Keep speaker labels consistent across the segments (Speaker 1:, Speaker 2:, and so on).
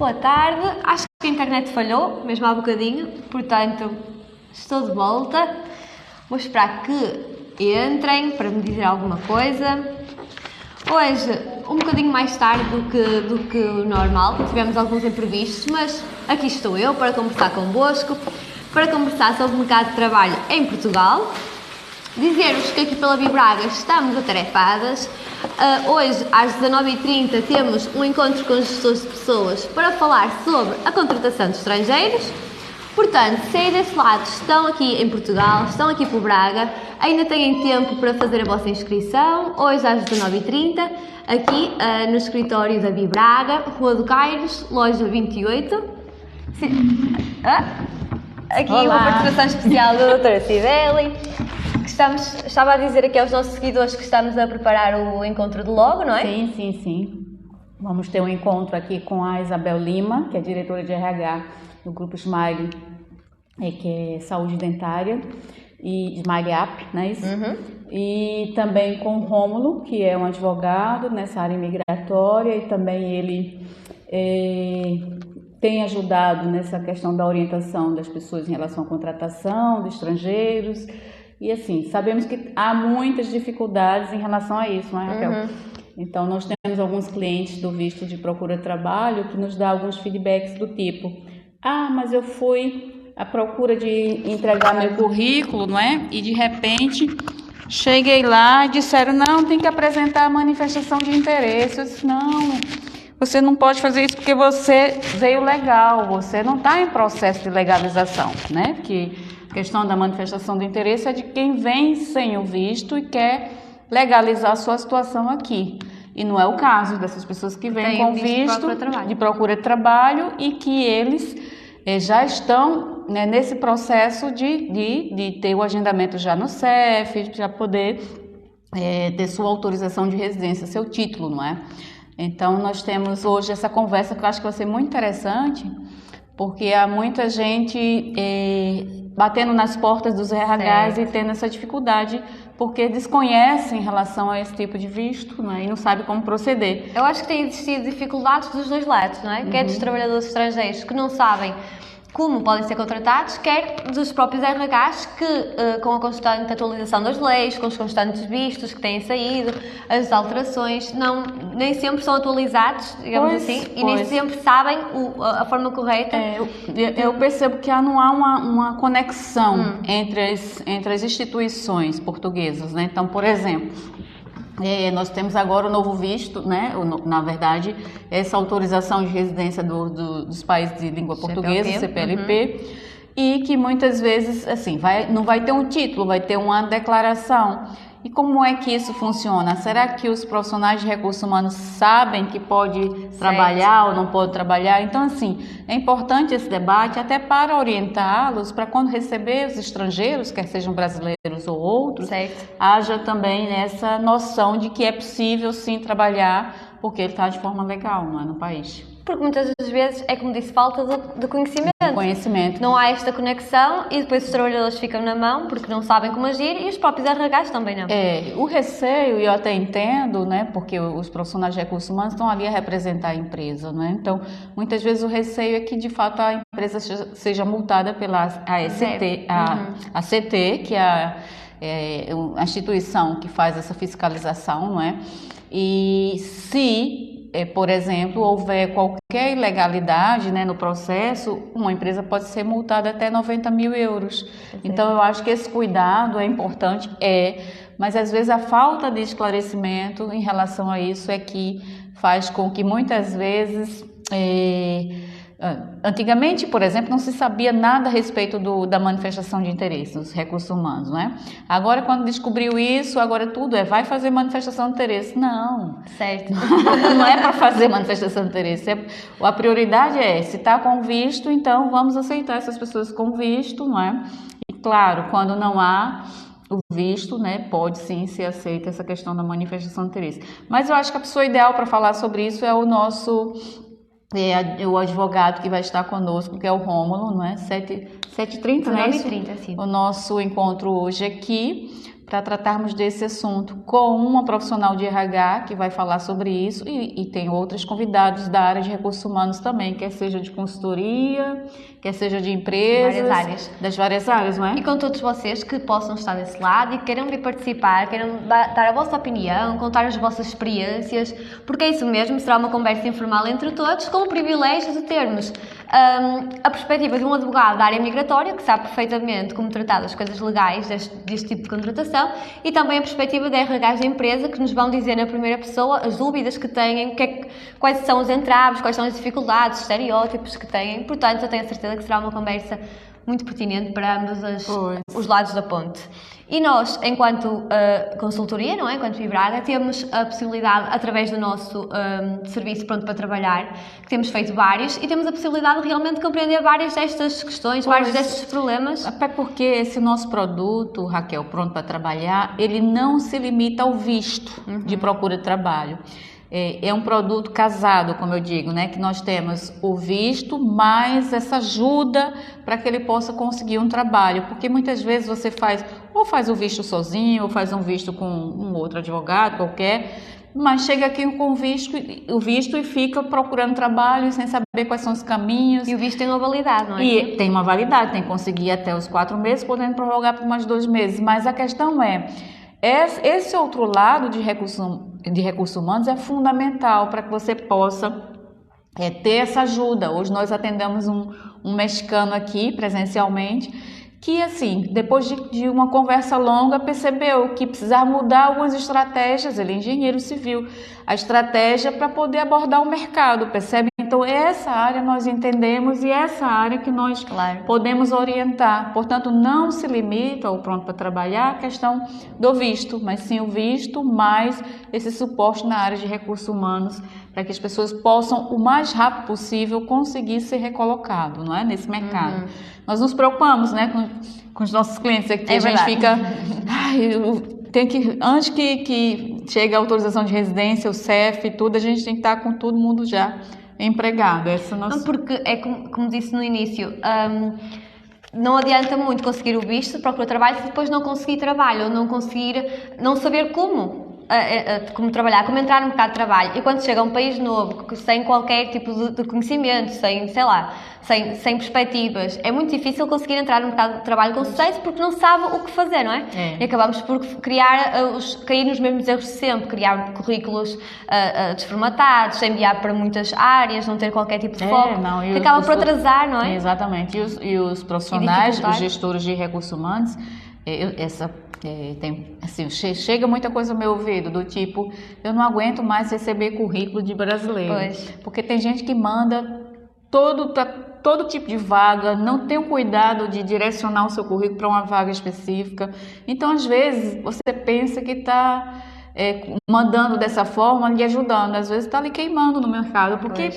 Speaker 1: Boa tarde, acho que a internet falhou, mesmo há bocadinho, portanto estou de volta. Vou esperar que entrem para me dizer alguma coisa. Hoje, um bocadinho mais tarde do que o normal, tivemos alguns imprevistos, mas aqui estou eu para conversar convosco, para conversar sobre o mercado de trabalho em Portugal. Dizer-vos que aqui pela Vibraga estamos atarefadas. Hoje, às 19h30, temos um encontro com gestores de pessoas para falar sobre a contratação de estrangeiros. Portanto, se aí desse lado estão aqui em Portugal, estão aqui por Braga, ainda têm tempo para fazer a vossa inscrição. Hoje, às 19h30, aqui no escritório da Vibraga, Rua do Caires, loja 28. Aqui
Speaker 2: Olá.
Speaker 1: uma participação especial da doutora Cibele. Estava a dizer aqui aos nossos seguidores que estamos a preparar o encontro de logo, não é?
Speaker 2: Sim. Vamos ter um encontro aqui com a Isabel Lima, que é diretora de RH do Grupo Smile, que é Saúde Dentária, e Smile Up, não é isso?
Speaker 1: Uhum.
Speaker 2: E também com o Rômulo, que é um advogado nessa área migratória, e também ele tem ajudado nessa questão da orientação das pessoas em relação à contratação de estrangeiros. E assim, sabemos que há muitas dificuldades em relação a isso, não é, Raquel?
Speaker 1: Uhum.
Speaker 2: Então, nós temos alguns clientes do visto de procura de trabalho que nos dão alguns feedbacks do tipo: mas eu fui à procura de entregar meu currículo, não é? E de repente, cheguei lá e disseram: não, tem que apresentar a manifestação de interesse. Eu disse: não, você não pode fazer isso porque você veio legal, você não está em processo de legalização, né? Porque a questão da manifestação de interesse é de quem vem sem o visto e quer legalizar a sua situação aqui. E não é o caso dessas pessoas que vêm com visto de procura de trabalho e que eles já estão, né, nesse processo de ter o agendamento já no CEF, para poder ter sua autorização de residência, seu título, não é? Então, nós temos hoje essa conversa que eu acho que vai ser muito interessante, porque há muita gente batendo nas portas dos RHs e tendo essa dificuldade porque desconhecem em relação a esse tipo de visto, né, e não sabem como proceder.
Speaker 1: Eu acho que tem existido dificuldades dos dois lados, não é? Quer dos trabalhadores estrangeiros que não sabem como podem ser contratados, quer dos próprios RHs que, com a constante atualização das leis, com os constantes vistos que têm saído, as alterações, nem sempre são atualizados, digamos assim, e nem sempre sabem a forma correta.
Speaker 2: Eu percebo que não há uma conexão entre as instituições portuguesas, né? Então, por exemplo, nós temos agora o novo visto, né? Na verdade, essa autorização de residência dos países de língua portuguesa, CPLP, e que muitas vezes, assim, não vai ter um título, vai ter uma declaração. E como é que isso funciona? Será que os profissionais de recursos humanos sabem que pode trabalhar ou não pode trabalhar? Então, assim, é importante esse debate até para orientá-los, para quando receber os estrangeiros, quer sejam brasileiros ou outros, haja também essa noção de que é possível sim trabalhar, porque ele está de forma legal, não é, no país.
Speaker 1: Porque muitas das vezes é, como disse, falta de conhecimento.
Speaker 2: Não
Speaker 1: há esta conexão e depois os trabalhadores ficam na mão porque não sabem como agir e os próprios RHs também não.
Speaker 2: O receio, e eu até entendo, né, porque os profissionais de recursos humanos estão ali a representar a empresa, né? Então, muitas vezes o receio é que de fato a empresa seja multada pela ACT, que é a instituição que faz essa fiscalização, não é? E se por exemplo, houver qualquer ilegalidade, né, no processo, uma empresa pode ser multada até 90 mil euros. Então, eu acho que esse cuidado é importante, mas às vezes a falta de esclarecimento em relação a isso é que faz com que muitas vezes... Antigamente, por exemplo, não se sabia nada a respeito da manifestação de interesse dos recursos humanos, né? Agora, quando descobriu isso, agora tudo vai fazer manifestação de interesse. Não.
Speaker 1: Certo.
Speaker 2: Não é para fazer manifestação de interesse. A prioridade se está com visto, então vamos aceitar essas pessoas com visto, não é? E claro, quando não há o visto, né, pode sim ser aceita essa questão da manifestação de interesse. Mas eu acho que a pessoa ideal para falar sobre isso é o nosso... o advogado que vai estar conosco, que é o Rômulo, não é? 7h30, não é isso?
Speaker 1: 9h30, sim.
Speaker 2: O nosso encontro hoje aqui, para tratarmos desse assunto com uma profissional de RH que vai falar sobre isso e tem outros convidados da área de recursos humanos também, quer seja de consultoria, quer seja de empresas,
Speaker 1: várias áreas.
Speaker 2: Das várias áreas, não é?
Speaker 1: E com todos vocês que possam estar desse lado e que queiram vir participar, queiram dar a vossa opinião, contar as vossas experiências, porque é isso mesmo, será uma conversa informal entre todos, com o privilégio de termos a perspectiva de um advogado da área migratória, que sabe perfeitamente como tratar das coisas legais deste tipo de contratação, e também a perspectiva de RHs da empresa, que nos vão dizer na primeira pessoa as dúvidas que têm, quais são os entraves, quais são as dificuldades, os estereótipos que têm. Portanto, eu tenho a certeza que será uma conversa muito pertinente para ambos os lados da ponte. E nós, enquanto consultoria, não é? Enquanto Vibraga, temos a possibilidade, através do nosso serviço Pronto para Trabalhar, que temos feito vários, e temos a possibilidade de realmente compreender várias destas questões, vários destes problemas.
Speaker 2: Até porque esse nosso produto, Raquel, Pronto para Trabalhar, ele não se limita ao visto de procura de trabalho. É um produto casado, como eu digo, né? Que nós temos o visto, mais essa ajuda para que ele possa conseguir um trabalho. Porque muitas vezes você faz o visto sozinho, ou faz um visto com um outro advogado qualquer, mas chega aqui com o visto e fica procurando trabalho sem saber quais são os caminhos.
Speaker 1: E o visto tem uma validade, não é?
Speaker 2: E tem uma validade, tem que conseguir até os 4 meses, podendo prorrogar por mais 2 meses. Mas a questão esse outro lado de recursos humanos é fundamental para que você possa ter essa ajuda. Hoje nós atendemos um mexicano aqui presencialmente, que assim, depois de uma conversa longa, percebeu que precisava mudar algumas estratégias, ele é engenheiro civil, a estratégia para poder abordar o mercado, percebe? Então essa área nós entendemos e essa área que nós podemos orientar. Portanto, não se limita ao Pronto para Trabalhar a questão do visto, mas sim o visto mais esse suporte na área de recursos humanos, para que as pessoas possam, o mais rápido possível, conseguir ser recolocado, não é? Nesse mercado. Nós nos preocupamos, né, com os nossos clientes aqui, a gente fica, antes que chegue a autorização de residência, o CEF e tudo, a gente tem que estar com todo mundo já empregado.
Speaker 1: Não, porque é como disse no início, não adianta muito conseguir o visto, procurar trabalho, se depois não conseguir trabalho, ou não saber como trabalhar, como entrar no mercado de trabalho. E quando chega a um país novo, sem qualquer tipo de conhecimento, sem perspectivas, é muito difícil conseguir entrar no mercado de trabalho com sucesso, porque não sabe o que fazer, não é? E acabamos por cair nos mesmos erros de sempre, criar currículos desformatados, enviar para muitas áreas, não ter qualquer tipo de foco, que acaba por atrasar, não é?
Speaker 2: Exatamente. E os profissionais, os gestores de recursos humanos, chega muita coisa ao meu ouvido, do tipo, eu não aguento mais receber currículo de brasileiro. Porque tem gente que manda todo tipo de vaga, não tem o cuidado de direcionar o seu currículo para uma vaga específica. Então, às vezes, você pensa que está mandando dessa forma, lhe ajudando, às vezes está lhe queimando no mercado, porque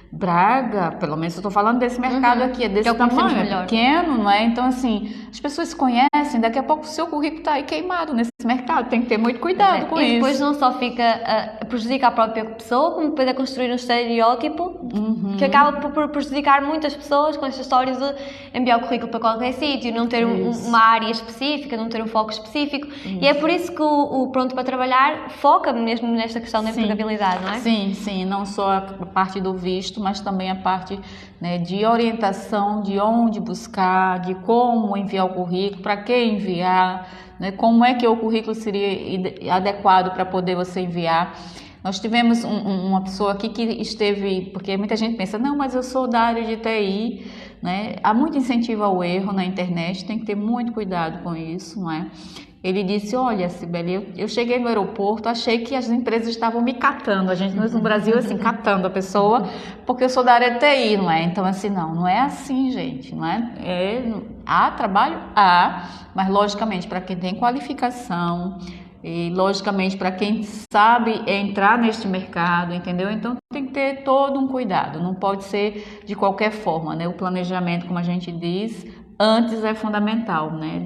Speaker 2: Braga, pelo menos eu estou falando desse mercado aqui, é desse tamanho, é pequeno, não é? Então, assim, as pessoas se conhecem, daqui a pouco o seu currículo está aí queimado nesse mercado, tem que ter muito cuidado com isso.
Speaker 1: E depois não só prejudica a própria pessoa, como depois construir um estereótipo que acaba por prejudicar muitas pessoas com esta história de enviar o currículo para qualquer sítio, não ter uma área específica, não ter um foco específico. E é por isso que o Pronto para Trabalhar foca mesmo nesta questão da empregabilidade, não é?
Speaker 2: Sim, não só a parte do visto, mas também a parte, né, de orientação, de onde buscar, de como enviar o currículo, para que enviar, né, como é que o currículo seria adequado para poder você enviar. Nós tivemos uma pessoa aqui que esteve, porque muita gente pensa, não, mas eu sou da área de TI, né? Há muito incentivo ao erro na internet, tem que ter muito cuidado com isso, não é? Ele disse, olha, Cibele, eu cheguei no aeroporto, achei que as empresas estavam me catando, a gente no Brasil, assim, catando a pessoa, porque eu sou da área de TI, não é? Então, assim, não é assim, gente, não é? Há trabalho? Há, mas, logicamente, para quem tem qualificação, e, logicamente, para quem sabe entrar neste mercado, entendeu? Então, tem que ter todo um cuidado, não pode ser de qualquer forma, né? O planejamento, como a gente diz, antes é fundamental, né?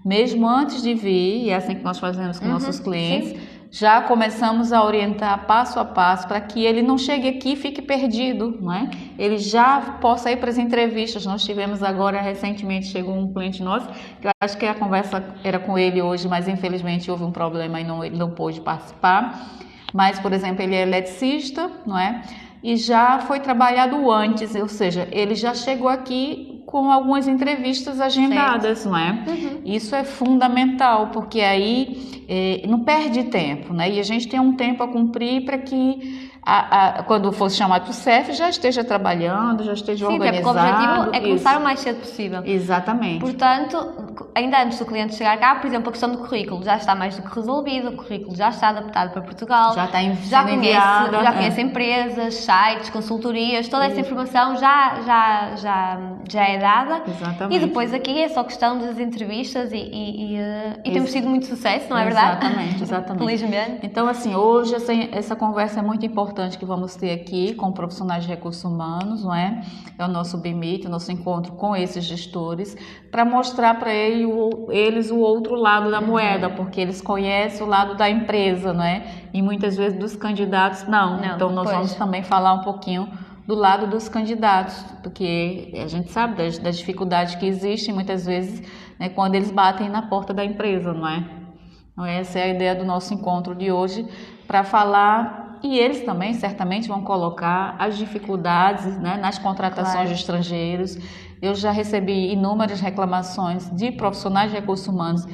Speaker 2: Mesmo antes de vir, e é assim que nós fazemos com nossos clientes, já começamos a orientar passo a passo para que ele não chegue aqui e fique perdido, não é? Ele já possa ir para as entrevistas. Nós tivemos agora, recentemente, chegou um cliente nosso, que eu acho que a conversa era com ele hoje, mas infelizmente houve um problema e ele não pôde participar. Mas, por exemplo, ele é eletricista, não é? E já foi trabalhado antes, ou seja, ele já chegou aqui com algumas entrevistas agendadas, não é? Isso é fundamental, porque aí não perde tempo, né? E a gente tem um tempo a cumprir para que quando for chamado para o CEF já esteja trabalhando, já esteja organizado. Sim, porque
Speaker 1: o objetivo é começar o mais cedo possível.
Speaker 2: Exatamente.
Speaker 1: Portanto, ainda antes do cliente chegar cá, por exemplo, a questão do currículo já está mais do que resolvido, o currículo já está adaptado para Portugal,
Speaker 2: já conhece
Speaker 1: empresas, sites, consultorias, toda essa informação já é dada.
Speaker 2: Exatamente.
Speaker 1: E depois aqui é só questão das entrevistas e temos tido muito sucesso, não é verdade?
Speaker 2: Exatamente.
Speaker 1: Felizmente.
Speaker 2: Então, assim, hoje essa conversa é muito importante que vamos ter aqui com profissionais de recursos humanos, não é? É o nosso BMIT, o nosso encontro com esses gestores, para mostrar para eles o outro lado da moeda, porque eles conhecem o lado da empresa, não é? E muitas vezes dos candidatos não. Então, nós vamos também falar um pouquinho do lado dos candidatos, porque a gente sabe das dificuldades que existem muitas vezes, né, quando eles batem na porta da empresa, não é? Então, essa é a ideia do nosso encontro de hoje, para falar, e eles também certamente vão colocar as dificuldades, né, nas contratações de estrangeiros. Eu já recebi inúmeras reclamações de profissionais de recursos humanos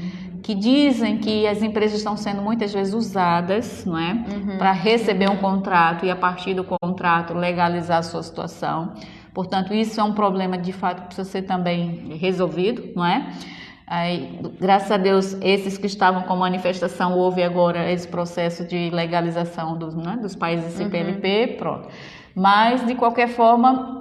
Speaker 2: que dizem que as empresas estão sendo muitas vezes usadas, não é, para receber um contrato e a partir do contrato legalizar a sua situação. Portanto, isso é um problema de fato que precisa ser também resolvido, não é? Aí, graças a Deus, esses que estavam com manifestação, houve agora esse processo de legalização dos países CPLP, pronto. Mas, de qualquer forma,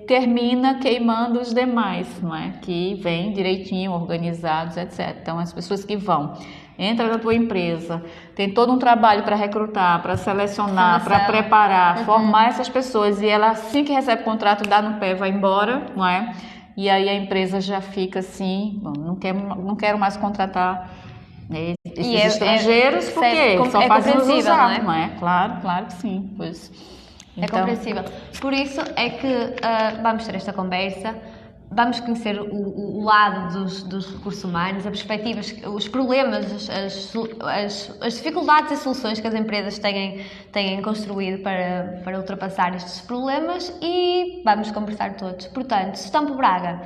Speaker 2: termina queimando os demais, não é? Que vêm direitinho, organizados, etc. Então, as pessoas que vão, entra na tua empresa, tem todo um trabalho para recrutar, para selecionar, para preparar, formar essas pessoas, e ela, assim que recebe o contrato, dá no pé, vai embora, não é? E aí a empresa já fica assim, bom, não quero mais contratar esses estrangeiros, porque só fazem os usar, não é? Claro que sim. Pois.
Speaker 1: Então, é compreensível. Por isso é que vamos ter esta conversa, vamos conhecer o lado dos recursos humanos, as perspectivas, os problemas, as dificuldades e soluções que as empresas têm construído para ultrapassar estes problemas, e vamos conversar todos. Portanto, se estão por Braga,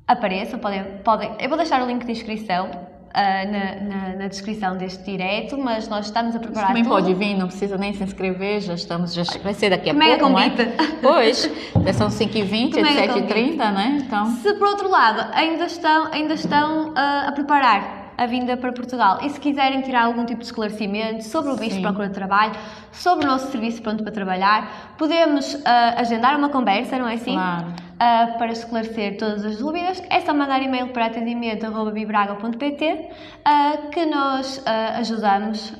Speaker 1: apareçam, podem, eu vou deixar o link de inscrição na descrição deste direto, mas nós estamos a preparar
Speaker 2: também
Speaker 1: tudo.
Speaker 2: Pode vir, não precisa nem se inscrever, já vai ser daqui a pouco,
Speaker 1: não é?
Speaker 2: Pois, já são 5h20, 7h30, né? Então...
Speaker 1: Se por outro lado ainda estão a preparar a vinda para Portugal, e se quiserem tirar algum tipo de esclarecimento sobre o visto de procura de trabalho, sobre o nosso serviço pronto para trabalhar, podemos agendar uma conversa, não é assim?
Speaker 2: Claro.
Speaker 1: Para esclarecer todas as dúvidas. É só mandar e-mail para atendimento@bibraga.pt, que nós ajudamos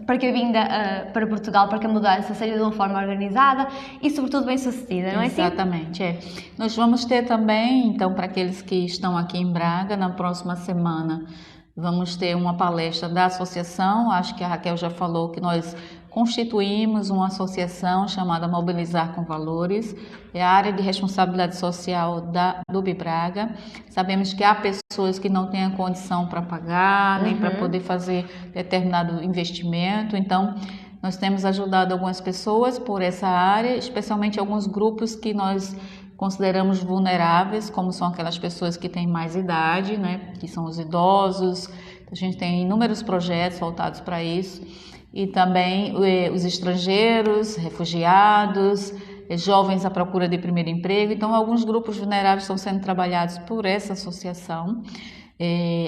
Speaker 1: para que a vinda para Portugal, para que a mudança seja de uma forma organizada e sobretudo bem sucedida, não é assim?
Speaker 2: Exatamente, Nós vamos ter também, então, para aqueles que estão aqui em Braga, na próxima semana, vamos ter uma palestra da associação. Acho que a Raquel já falou que nós constituímos uma associação chamada Mobilizar com Valores, é a área de responsabilidade social do Bibraga. Sabemos que há pessoas que não têm a condição para pagar, nem para poder fazer determinado investimento, então nós temos ajudado algumas pessoas por essa área, especialmente alguns grupos que nós consideramos vulneráveis, como são aquelas pessoas que têm mais idade, né, que são os idosos. A gente tem inúmeros projetos voltados para isso. E também os estrangeiros, refugiados, jovens à procura de primeiro emprego. Então, alguns grupos vulneráveis estão sendo trabalhados por essa associação.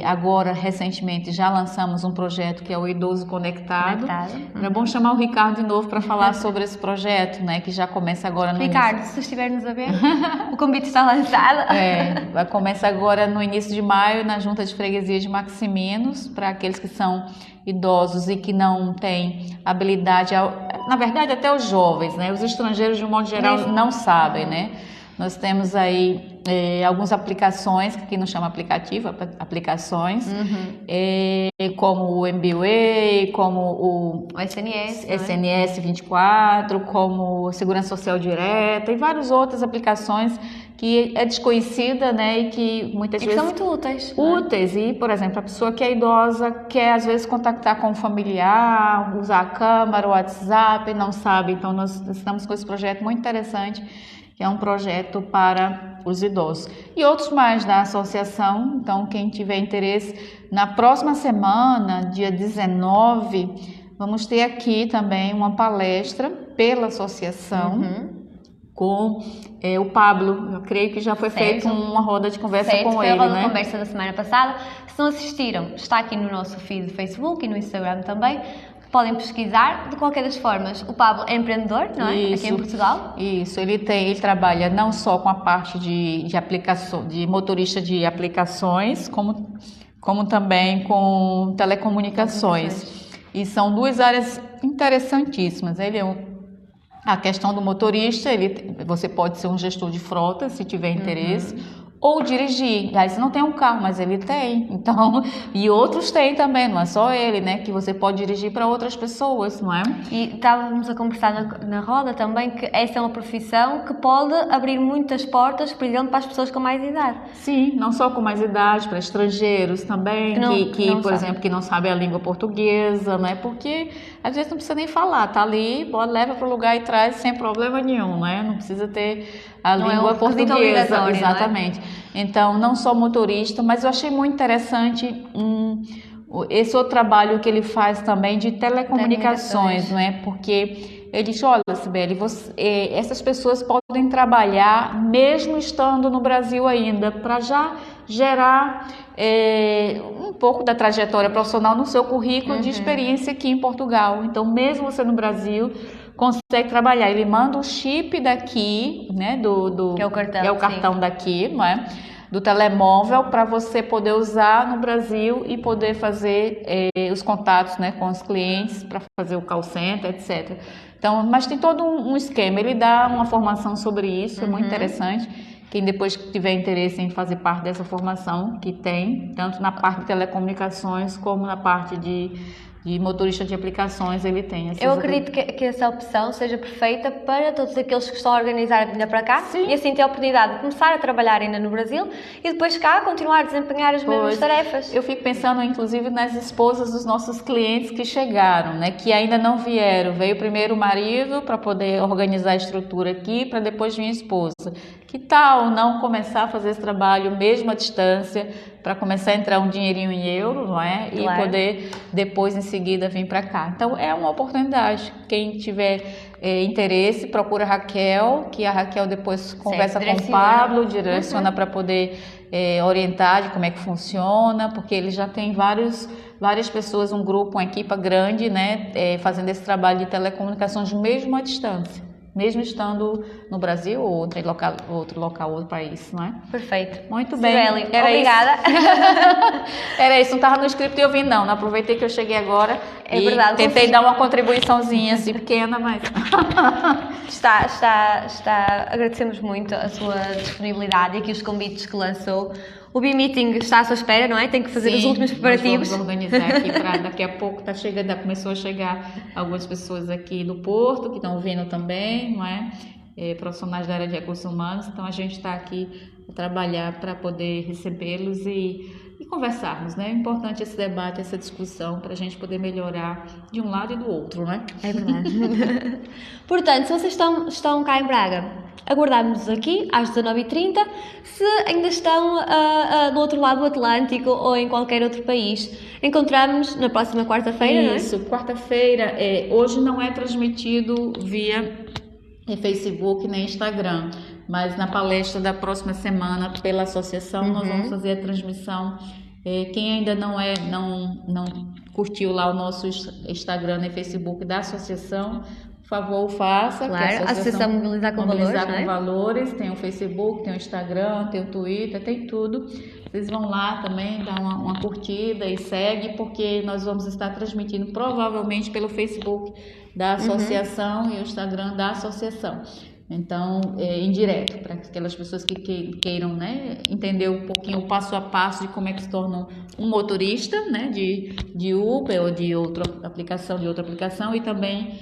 Speaker 2: Agora, recentemente, já lançamos um projeto que é o Idoso Conectado. É bom chamar o Ricardo de novo para falar sobre esse projeto, né, que já começa agora no
Speaker 1: Ricardo, se estiver nos a ver, o convite está lançado.
Speaker 2: Começa agora no início de maio, na Junta de Freguesia de Maximinos, para aqueles que são idosos e que não têm habilidade, na verdade até os jovens, né? Os estrangeiros de um modo geral não sabem, né? Nós temos aí algumas aplicações, que aqui não chama aplicativo, aplicações, como o MBWay, como o SNS 24, como Segurança Social Direta e várias outras aplicações que é desconhecida, né, e que muitas vezes
Speaker 1: são muito úteis.
Speaker 2: Úteis, e, por exemplo, a pessoa que é idosa quer, às vezes, contactar com um familiar, usar a câmera, o WhatsApp, não sabe. Então, nós estamos com esse projeto muito interessante, que é um projeto para os idosos. E outros mais da associação. Então, quem tiver interesse, na próxima semana, dia 19, vamos ter aqui também uma palestra pela associação, com o Pablo. Eu creio que já foi feita uma roda de conversa com ele,
Speaker 1: foi a roda
Speaker 2: né?
Speaker 1: de conversa da semana passada. Se não assistiram, está aqui no nosso feed do Facebook e no Instagram também. Podem pesquisar. De qualquer das formas, o Pablo é empreendedor, não é?
Speaker 2: Isso,
Speaker 1: aqui em Portugal.
Speaker 2: Isso, ele trabalha não só com a parte de aplicação, de motorista de aplicações, como também com telecomunicações. E são duas áreas interessantíssimas. Ele é a questão do motorista, você pode ser um gestor de frota, se tiver interesse, ou dirigir. Aí você não tem um carro, mas ele tem. Então, e outros têm também, não é só ele, né? Que você pode dirigir para outras pessoas, não é?
Speaker 1: E estávamos a conversar na roda também que essa é uma profissão que pode abrir muitas portas, por exemplo, para as pessoas com mais idade.
Speaker 2: Sim, não só com mais idade, para estrangeiros também, por exemplo, que não sabem a língua portuguesa, né? Porque às vezes não precisa nem falar, tá ali, leva para o lugar e traz sem problema nenhum, né? Não precisa ter a língua portuguesa, exatamente. Então, não só motorista, mas eu achei muito interessante esse outro trabalho que ele faz também de telecomunicações, não é? Porque ele diz, olha, Sibeli, essas pessoas podem trabalhar mesmo estando no Brasil ainda, para já gerar um pouco da trajetória profissional no seu currículo de experiência aqui em Portugal. Então, mesmo você no Brasil, consegue trabalhar. Ele manda o chip daqui, né,
Speaker 1: que é o cartão
Speaker 2: daqui, não é? Do telemóvel, para você poder usar no Brasil e poder fazer os contatos, né, com os clientes, para fazer o call center, etc. Então, mas tem todo um esquema. Ele dá uma formação sobre isso, é muito interessante. Quem depois tiver interesse em fazer parte dessa formação, que tem, tanto na parte de telecomunicações como na parte de motorista de aplicações, ele tem.
Speaker 1: Eu acredito que essa opção seja perfeita para todos aqueles que estão a organizar a vinda para cá. Sim. E assim ter a oportunidade de começar a trabalhar ainda no Brasil e depois cá continuar a desempenhar as mesmas tarefas.
Speaker 2: Eu fico pensando inclusive nas esposas dos nossos clientes que chegaram, né, que ainda não vieram. Veio primeiro o marido para poder organizar a estrutura aqui, para depois vir a esposa. Que tal não começar a fazer esse trabalho mesmo à distância, para começar a entrar um dinheirinho em euro, não é? E poder depois, em seguida, vir para cá. Então, é uma oportunidade. Quem tiver interesse, procura a Raquel, que a Raquel depois conversa com o Pablo, direciona para poder orientar de como é que funciona, porque ele já tem várias pessoas, um grupo, uma equipa grande, né, fazendo esse trabalho de telecomunicações mesmo à distância. Mesmo estando no Brasil ou outro país, não é?
Speaker 1: Perfeito.
Speaker 2: Muito bem.
Speaker 1: Sibeli, obrigada.
Speaker 2: Era isso, não estava no script e eu vim, não aproveitei que eu cheguei agora
Speaker 1: verdade,
Speaker 2: tentei dar uma contribuiçãozinha assim pequena, mas...
Speaker 1: Agradecemos muito a sua disponibilidade e aqui os convites que lançou. O B-Meeting está à sua espera, não é? Tem que fazer os últimos preparativos.
Speaker 2: Vamos organizar aqui para daqui a pouco, começou a chegar algumas pessoas aqui do Porto, que estão vindo também, não é? Profissionais da área de recursos humanos, então a gente está aqui a trabalhar para poder recebê-los e conversarmos, né? É importante esse debate, essa discussão, para a gente poder melhorar de um lado e do outro, né?
Speaker 1: É verdade. Portanto, se vocês estão cá em Braga, aguardamos-nos aqui às 19h30. Se ainda estão do outro lado do Atlântico ou em qualquer outro país, encontramos-nos na próxima quarta-feira, não é?
Speaker 2: Isso, quarta-feira. Hoje não é transmitido via Facebook nem Instagram, mas na palestra da próxima semana pela associação nós vamos fazer a transmissão. Quem ainda não curtiu lá o nosso Instagram e Facebook da associação, por favor, faça.
Speaker 1: Claro, a Associação Mobilizar com
Speaker 2: Valores, tem o Facebook, tem o Instagram, tem o Twitter, tem tudo. Vocês vão lá também, dar uma curtida e segue, porque nós vamos estar transmitindo provavelmente pelo Facebook da associação e o Instagram da associação. Então, indireto, para aquelas pessoas que queiram, né, entender um pouquinho o passo a passo de como é que se torna um motorista, né, de Uber ou de outra aplicação, e também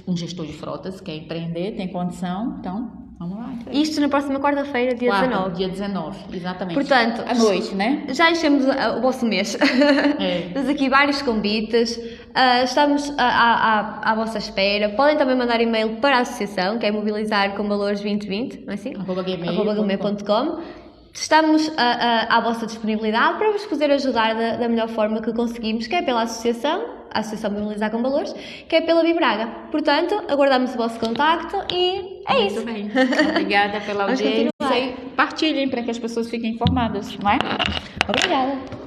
Speaker 2: um gestor de frotas, quer empreender, tem condição, então vamos lá.
Speaker 1: Isto na próxima quarta-feira, dia 19.
Speaker 2: Dia 19, exatamente.
Speaker 1: Portanto,
Speaker 2: à noite, né?
Speaker 1: Já enchemos o vosso mês. Temos aqui vários convites. Estamos à vossa espera. Podem também mandar e-mail para a associação, que é Mobilizar com Valores 2020, não é assim? @gmail.com. Estamos à vossa disponibilidade para vos poder ajudar da melhor forma que conseguimos, que é pela associação, a Associação Mobilizar com Valores, que é pela Vibraga. Portanto, aguardamos o vosso contacto e é isso.
Speaker 2: Muito bem. Obrigada pela audiência e partilhem para que as pessoas fiquem informadas, não é?
Speaker 1: Obrigada.